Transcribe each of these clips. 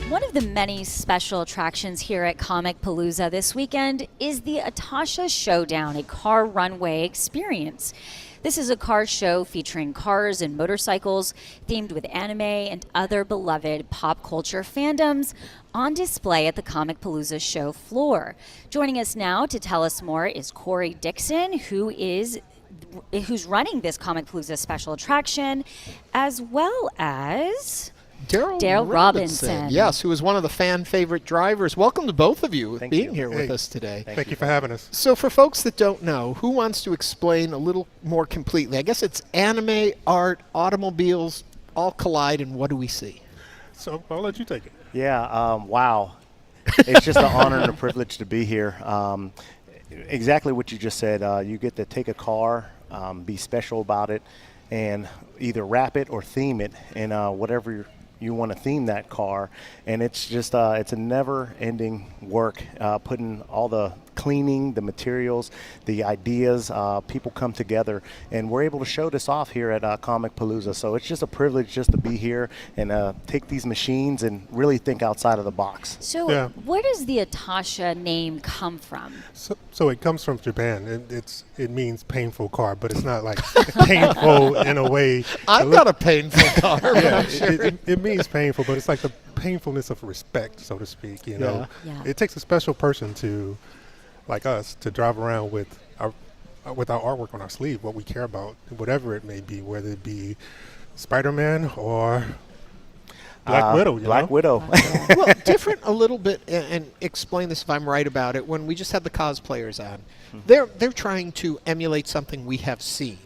One of the many special attractions here at Comicpalooza this weekend is the Atasha Showdown, a car runway experience. This is a car show featuring cars and motorcycles themed with anime and other beloved pop culture fandoms on display at the Comicpalooza show floor. Joining us now to tell us more is Koriey Dixon, who's running this Comicpalooza special attraction, as well as Darrell Robinson. Yes, who is one of the fan favorite drivers. Welcome to both of you being here with us today. Thank you for having us. So for folks that don't know, who wants to explain a little more completely? I guess it's anime, art, automobiles, all collide, and what do we see? So I'll let you take it. Yeah, wow. It's just an honor and a privilege to be here. Exactly what you just said. You get to take a car, be special about it, and either wrap it or theme it in whatever you want to theme that car. And it's just it's a never-ending work, putting all the cleaning, the materials, the ideas. People come together, and we're able to show this off here at Comicpalooza. So it's just a privilege just to be here and take these machines and really think outside of the box. So where does the Atasha name come from? So it comes from Japan. It means painful car, but it's not like painful in a way. I've got a painful car. It means painful, but it's like the painfulness of respect, so to speak. You know, it takes a special person to, like us, to drive around with our artwork on our sleeve, what we care about, whatever it may be, whether it be Spider-Man or Black Widow. Black Widow. Well, different a little bit, and explain this if I'm right about it. When we just had the cosplayers on, they're trying to emulate something we have seen.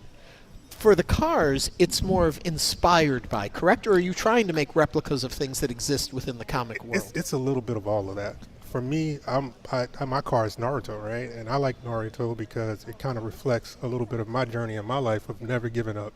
For the cars, it's more of inspired by, correct? Or are you trying to make replicas of things that exist within the comic world? It's a little bit of all of that. For me, my car is Naruto, right? And I like Naruto because it kind of reflects a little bit of my journey in my life of never giving up,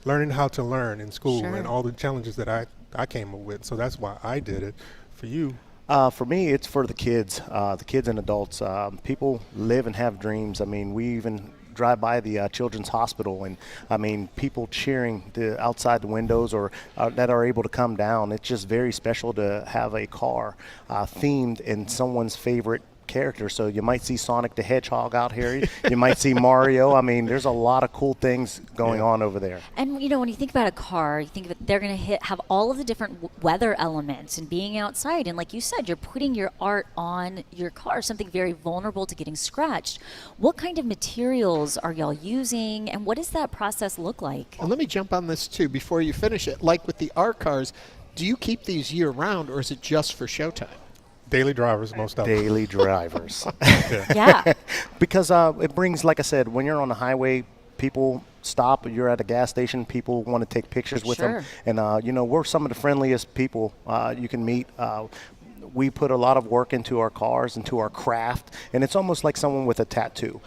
learning how to learn in school and all the challenges that I came up with. So that's why I did it. For you? For me, it's for the kids and adults. People live and have dreams. I mean, we even drive by the children's hospital, and I mean, people cheering outside the windows or that are able to come down. It's just very special to have a car themed in someone's favorite character. So you might see Sonic the Hedgehog out here. You might see Mario. I mean, there's a lot of cool things going on over there. And you know, when you think about a car, you think they're going to have all of the different weather elements and being outside. And like you said, you're putting your art on your car, something very vulnerable to getting scratched. What kind of materials are y'all using, and what does that process look like? And let me jump on this too before you finish it. Like with the art cars, do you keep these year round, or is it just for showtime? Daily drivers, most of them. Daily drivers. Yeah. Because it brings, like I said, when you're on the highway, people stop. You're at a gas station, people want to take pictures with them. And, you know, we're some of the friendliest people you can meet. We put a lot of work into our cars, into our craft, and it's almost like someone with a tattoo.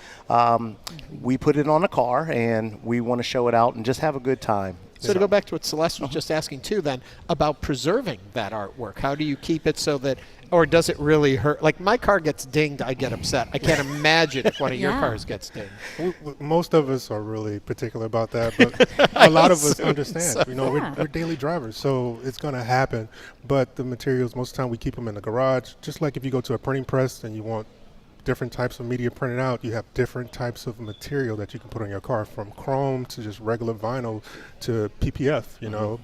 We put it on a car, and we want to show it out and just have a good time. So to go back to what Celeste was just asking too then, about preserving that artwork, how do you keep it so that, or does it really hurt? Like my car gets dinged, I get upset. I can't imagine if one of your cars gets dinged. Most of us are really particular about that, but a lot of us understand. So. You know, we're daily drivers, so it's going to happen. But the materials, most of the time we keep them in the garage. Just like if you go to a printing press and you want different types of media printed out, you have different types of material that you can put on your car, from chrome to just regular vinyl to PPF. You know,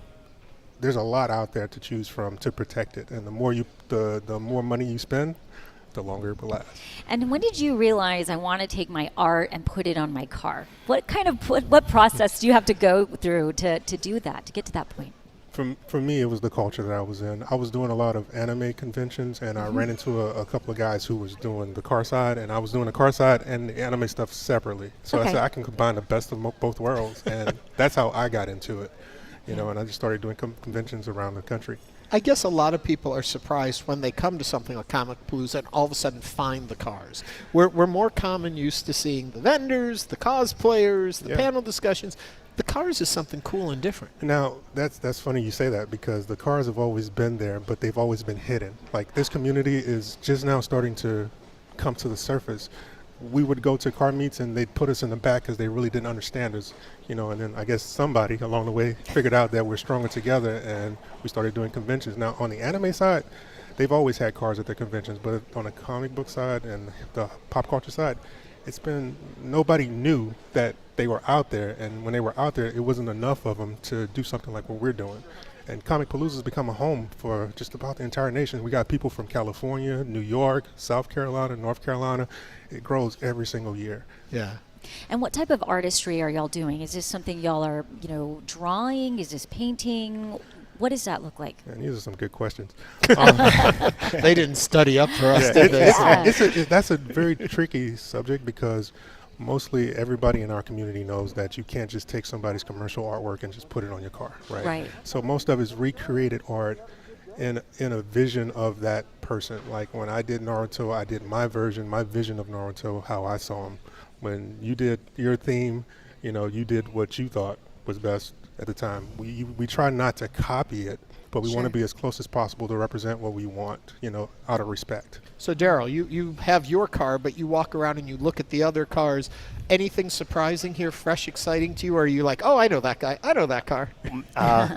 there's a lot out there to choose from to protect it, and the more money you spend, the longer it will last. And when did you realize I want to take my art and put it on my car? What process do you have to go through to do that, to get to that point? For me, it was the culture that I was in. I was doing a lot of anime conventions, and I ran into a couple of guys who was doing the car side, and I was doing the car side and the anime stuff separately. So I said I can combine the best of both worlds, and that's how I got into it. You know, and I just started doing conventions around the country. I guess a lot of people are surprised when they come to something like Comicpalooza and all of a sudden find the cars. We're more common used to seeing the vendors, the cosplayers, the panel discussions. The cars is something cool and different. Now, that's funny you say that, because the cars have always been there, but they've always been hidden. Like, this community is just now starting to come to the surface. we would go to car meets and they'd put us in the back because they really didn't understand us, you know, and then I guess somebody along the way figured out that we're stronger together and we started doing conventions. Now on the anime side, they've always had cars at their conventions, but on the comic book side and the pop culture side, it's been, nobody knew that they were out there, and when they were out there, it wasn't enough of them to do something like what we're doing. And Comicpalooza has become a home for just about the entire nation. We got people from California, New York, South Carolina, North Carolina. It grows every single year. Yeah. And what type of artistry are y'all doing? Is this something y'all are, drawing? Is this painting? What does that look like? And these are some good questions. They didn't study up for us, did they? That's a very tricky subject because mostly everybody in our community knows that you can't just take somebody's commercial artwork and just put it on your car, right? Right. So most of it's recreated art in a vision of that person. Like when I did Naruto, I did my vision of Naruto, how I saw him. When you did your theme, you did what you thought was best at the time. We try not to copy it, but we want to be as close as possible to represent what we want, out of respect. So Darrell, you have your car, but you walk around and you look at the other cars. Anything surprising here, fresh, exciting to you? Or are you like, oh, I know that guy, I know that car?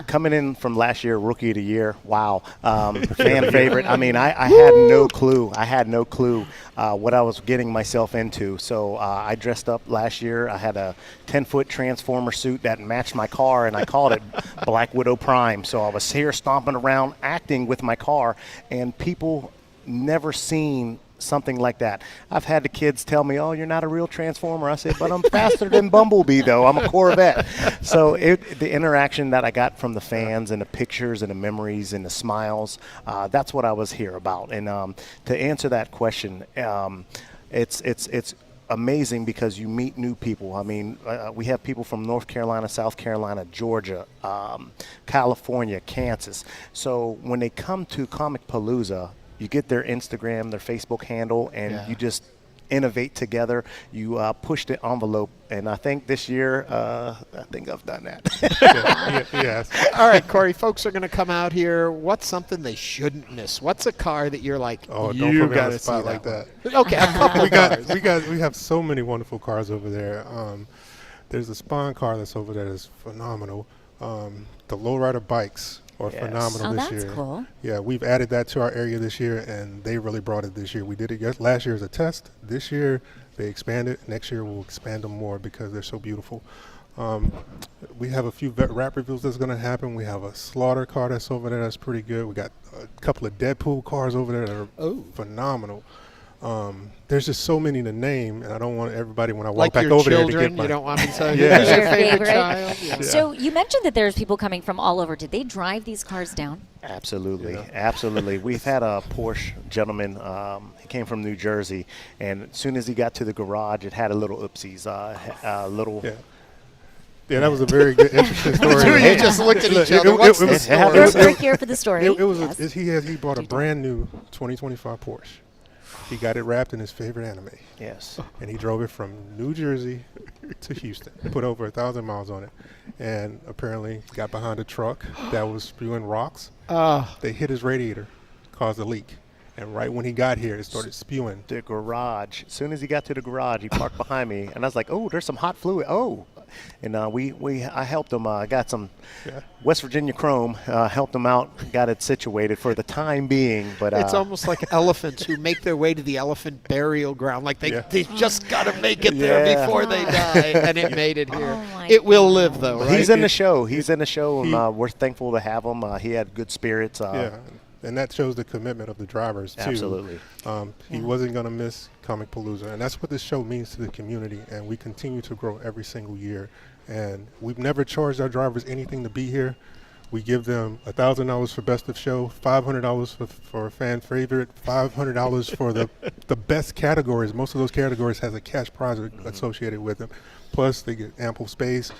Coming in from last year, Rookie of the Year, wow. Fan favorite. I mean, I had no clue. What I was getting myself into. So I dressed up last year. I had a 10-foot Transformer suit that matched my car, and I called it Black Widow Prime. So I was here stomping around, acting with my car, and people never seen something like that. I've had the kids tell me, oh, you're not a real Transformer. I said, but I'm faster than Bumblebee, though. I'm a Corvette. So the interaction that I got from the fans and the pictures and the memories and the smiles, that's what I was here about. And to answer that question, it's amazing because you meet new people. I mean, we have people from North Carolina, South Carolina, Georgia, California, Kansas. So when they come to Comicpalooza, you get their Instagram, their Facebook handle, and you just innovate together. You push the envelope, and I think this year, I think I've done that. Yes. All right, Koriey, folks are going to come out here. What's something they shouldn't miss? What's a car that you're like, oh, you don't put me got on to the spot see like that. Okay, a couple of cars. We have so many wonderful cars over there. There's a Spawn car that's over there that's phenomenal. The lowrider bikes are phenomenal this year. Oh, that's cool. Yeah, we've added that to our area this year, and they really brought it this year. We did it last year as a test. This year, they expanded. Next year, we'll expand them more because they're so beautiful. We have a few rap reveals that's going to happen. We have a Slaughter car that's over there that's pretty good. We got a couple of Deadpool cars over there that are phenomenal. There's just so many to name, and I don't want everybody when I walk back over there to get my... You don't want me to tell you who's your Your favorite favorite. child? Yeah. So you mentioned that there's people coming from all over. Did they drive these cars down? Absolutely, absolutely. We've had a Porsche gentleman. He came from New Jersey, and as soon as he got to the garage, it had a little oopsies, little. Yeah, that was a very good, interesting story. You just looked at each other. What's the story? We're here for the story. He bought a brand new 2025 Porsche. He got it wrapped in his favorite anime. Yes. And he drove it from New Jersey to Houston. Put over 1,000 miles on it. And apparently got behind a truck that was spewing rocks. They hit his radiator, caused a leak. And right when he got here, it started spewing. The garage. As soon as he got to the garage, he parked behind me, and I was like, "Oh, there's some hot fluid." Oh, and I helped him. I got some West Virginia chrome. Helped him out, got it situated for the time being. But it's almost like elephants who make their way to the elephant burial ground. Like they just got to make it there before they die, and it made it here. It will live, though, right? He's in the show. And we're thankful to have him. He had good spirits. And that shows the commitment of the drivers, too. Absolutely. He wasn't going to miss Comicpalooza. And that's what this show means to the community. And we continue to grow every single year. And we've never charged our drivers anything to be here. We give them $1,000 for best of show, $500 for fan favorite, $500 for the best categories. Most of those categories has a cash prize associated with them. Plus, they get ample space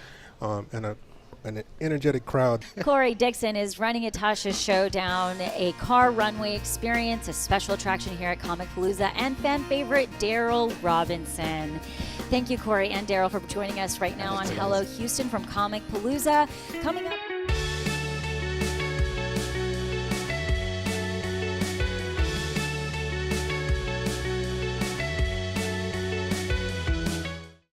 and an energetic crowd. Koriey Dixon is running Atasha Showdown, a car runway experience, a special attraction here at Comicpalooza, and fan favorite Darrell Robinson. Thank you, Koriey and Darrell, for joining us right now on Hello Houston from Comicpalooza. Coming up.